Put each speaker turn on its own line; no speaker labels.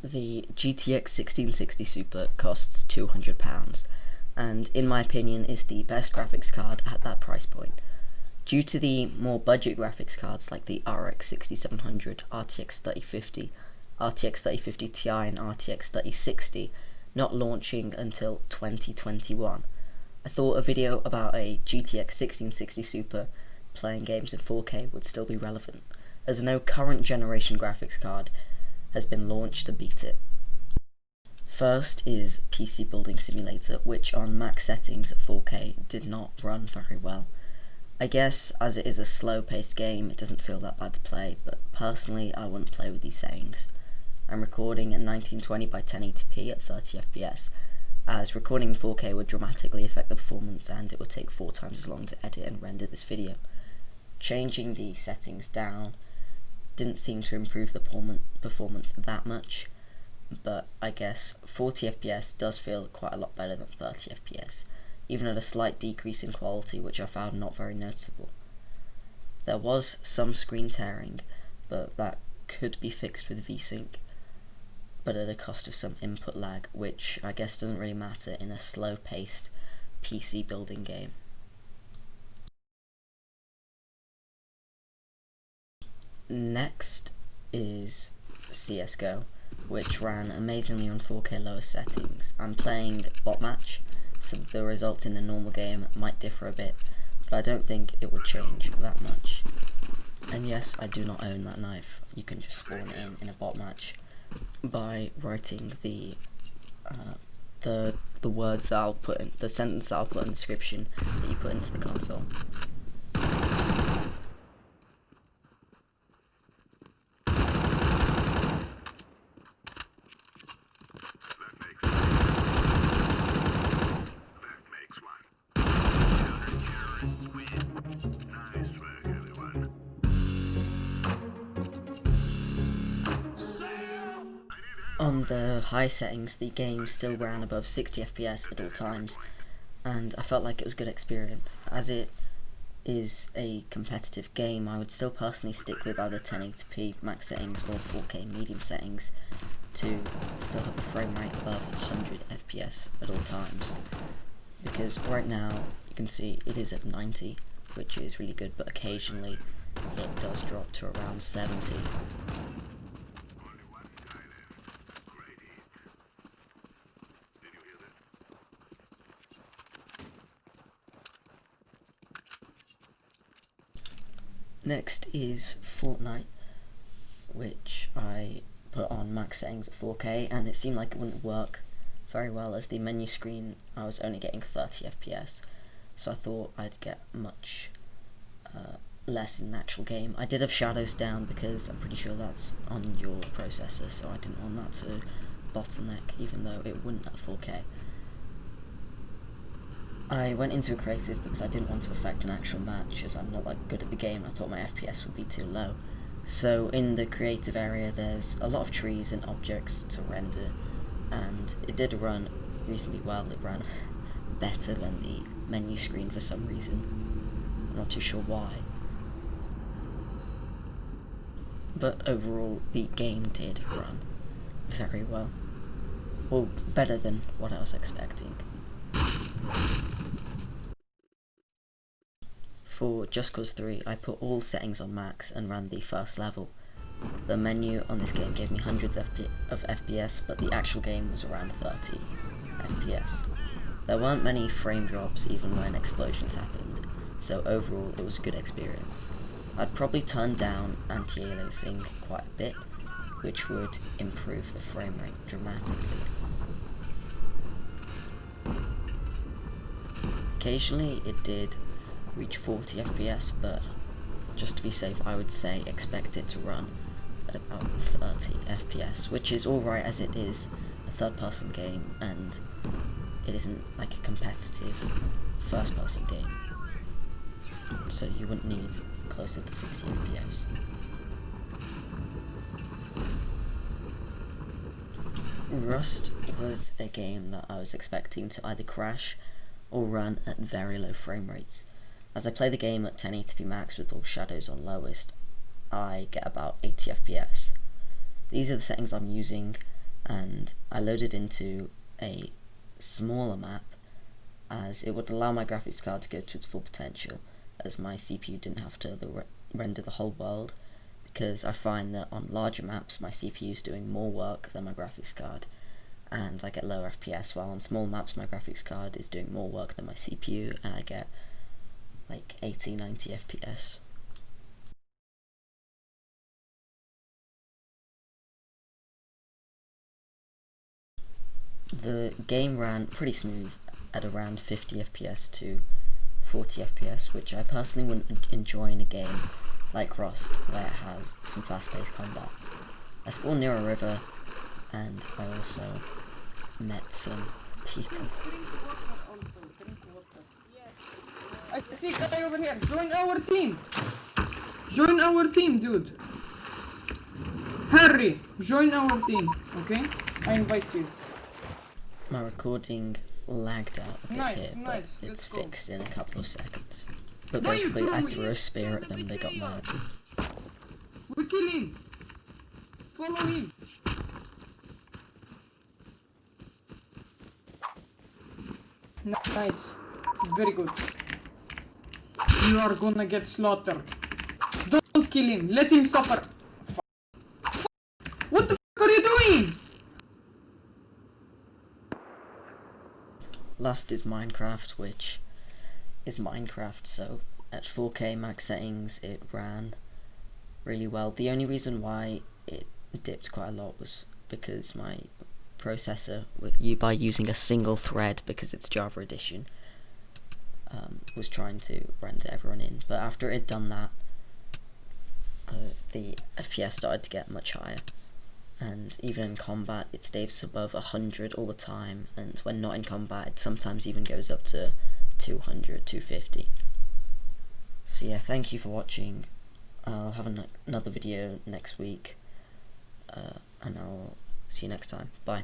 The GTX 1660 Super costs £200 and in my opinion is the best graphics card at that price point. Due to the more budget graphics cards like the RX 6700, RTX 3050, RTX 3050 Ti and RTX 3060 not launching until 2021, I thought a video about a GTX 1660 Super playing games in 4K would still be relevant, as no current generation graphics card has been launched to beat it. First is PC Building Simulator, which on max settings at 4K did not run very well. I guess as it is a slow paced game it doesn't feel that bad to play, but personally I wouldn't play with these settings. I'm recording at 1920 by 1080p at 30 FPS, as recording in 4K would dramatically affect the performance and it would take 4 times as long to edit and render this video. Changing the settings down didn't seem to improve the performance that much, but I guess 40 FPS does feel quite a lot better than 30 FPS, even at a slight decrease in quality, which I found not very noticeable. There was some screen tearing, but that could be fixed with VSync, but at a cost of some input lag, which I guess doesn't really matter in a slow-paced PC building game. Next is CSGO, which ran amazingly on 4K lower settings. I'm playing bot match, so the results in a normal game might differ a bit, but I don't think it would change that much. And yes, I do not own that knife. You can just spawn it in a bot match by writing the words that I'll put in, the sentence that I'll put in the description that you put into the console. On the high settings, the game still ran above 60 FPS at all times, and I felt like it was a good experience. As it is a competitive game, I would still personally stick with either 1080p max settings or 4K medium settings to still have a frame rate above 100 FPS at all times, because right now you can see it is at 90, which is really good, but occasionally it does drop to around 70. Next is Fortnite, which I put on max settings at 4K, and it seemed like it wouldn't work very well as the menu screen I was only getting 30 FPS, so I thought I'd get much less in the actual game. I did have shadows down because I'm pretty sure that's on your processor, so I didn't want that to bottleneck even though it wouldn't at 4K. I went into a creative because I didn't want to affect an actual match, as I'm not that good at the game. I thought my FPS would be too low. So in the creative area there's a lot of trees and objects to render, and it did run reasonably well. It ran better than the menu screen for some reason. I'm not too sure why. But overall the game did run very well. Well, better than what I was expecting. For Just Cause 3, I put all settings on max and ran the first level. The menu on this game gave me hundreds of FPS, but the actual game was around 30 FPS. There weren't many frame drops even when explosions happened, so overall it was a good experience. I'd probably turn down anti-aliasing quite a bit, which would improve the frame rate dramatically. Occasionally it did reach 40 FPS, but just to be safe I would say expect it to run at about 30 FPS, which is alright as it is a third person game and it isn't like a competitive first person game, so you wouldn't need closer to 60 FPS. Rust was a game that I was expecting to either crash or run at very low frame rates. As I play the game at 1080p max with all shadows on lowest, I get about 80 FPS. These are the settings I'm using, and I loaded into a smaller map as it would allow my graphics card to go to its full potential, as my CPU didn't have to render the whole world, because I find that on larger maps my CPU is doing more work than my graphics card, and I get lower FPS, while on small maps my graphics card is doing more work than my CPU and I get like 80-90 FPS. The game ran pretty smooth at around 50 FPS to 40 FPS, which I personally wouldn't enjoy in a game like Rust, where it has some fast-paced combat. I spawned near a river, and I also met some people.
I see a guy over here. Join our team. Join our team, dude. Harry, join our team. Okay? I invite you.
My recording lagged out a bit here, but
nice.
it's fixed in a couple of seconds. But basically, I threw a spear at them, they got mad.
We kill him. Follow him. Nice. Very good. You are gonna get slaughtered. Don't kill him. Let him suffer. What the fuck are you doing?
Last is Minecraft, which is Minecraft, so at 4K max settings it ran really well. The only reason why it dipped quite a lot was because my processor, by using a single thread because it's Java Edition, was trying to render everyone in, but after it had done that, the FPS started to get much higher, and even in combat it stays above 100 all the time, and when not in combat it sometimes even goes up to 200, 250. So yeah, thank you for watching. I'll have another video next week, and I'll see you next time. Bye.